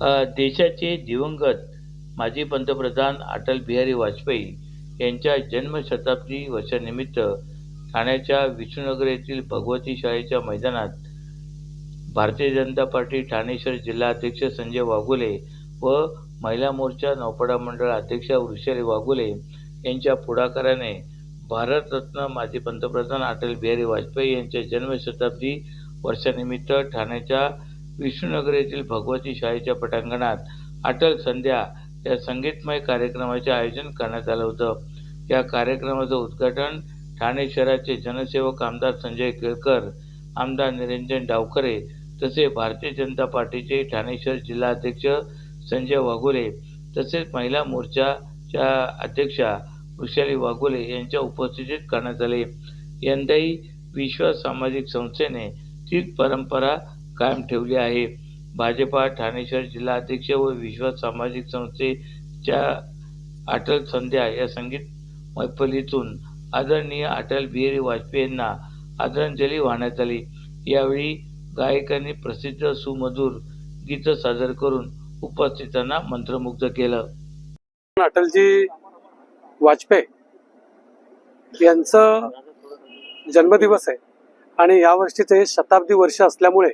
देशाचे दिवंगत माजी पंतप्रधान अटल बिहारी वाजपेयी यांच्या जन्मशताब्दी वर्षानिमित्त ठाण्याच्या विष्णुनगर येथील भगवती शाळेच्या मैदानात भारतीय जनता पार्टी ठाणे शहर जिल्हाध्यक्ष संजय वाघोले व महिला मोर्चा नौपाडा मंडळ अध्यक्षा वृषाली वाघोले यांच्या पुढाकाराने भारतरत्न माजी पंतप्रधान अटल बिहारी वाजपेयी यांच्या जन्मशताब्दी वर्षानिमित्त ठाण्याच्या विष्णुनगर येथील भगवती शाळेच्या पटांगणात अटल संध्या या संगीतमय कार्यक्रमाचे आयोजन करण्यात आलं होतं। या कार्यक्रमाचं उद्घाटन ठाणे शहराचे जनसेवक आमदार संजय केळकर, आमदार निरंजन डावखरे तसेच भारतीय जनता पार्टीचे ठाणे शहर जिल्हाध्यक्ष संजय वाघोले तसेच महिला मोर्चाच्या अध्यक्षा वृषाली वाघोले यांच्या उपस्थितीत करण्यात आले। यंदाही विश्वास सामाजिक संस्थेने तीच परंपरा कायम ठेवली आहे। भाजपा ठाणे शहर जिल्हाध्यक्ष व विश्वास सामाजिक संस्थेच्या अटल संध्या या संगीत मैफलीतून आदरणीय अटल बिहारी वाजपेयी यांना आदरांजली वाहण्यात आली। यावेळी गायकांनी प्रसिद्ध सुमधुर गीत सादर करून उपस्थितांना मंत्रमुग्ध केलं। अटलजी वाजपेयी यांचं जन्मदिवस आहे आणि यावर्षीचे शताब्दी वर्ष असल्यामुळे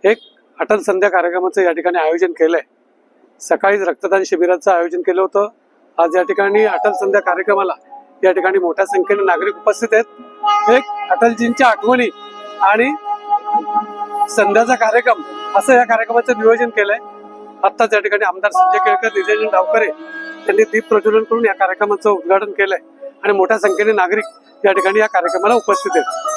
एक अटल संध्या कार्यक्रमाचं या ठिकाणी आयोजन केलंय। सकाळीच रक्तदान शिबिराचं आयोजन केलं होतं। आज या ठिकाणी अटल संध्या कार्यक्रमाला या ठिकाणी मोठ्या संख्येने नागरिक उपस्थित आहेत। एक अटलजींच्या आठवणी आणि संध्याचा कार्यक्रम असं या कार्यक्रमाचं नियोजन केलंय। आत्ताच या ठिकाणी आमदार संजय केळकर, निरंजन डावखरे यांनी दीप प्रज्वलन करून या कार्यक्रमाचं उद्घाटन केलंय आणि मोठ्या संख्येने नागरिक या ठिकाणी या कार्यक्रमाला उपस्थित आहेत।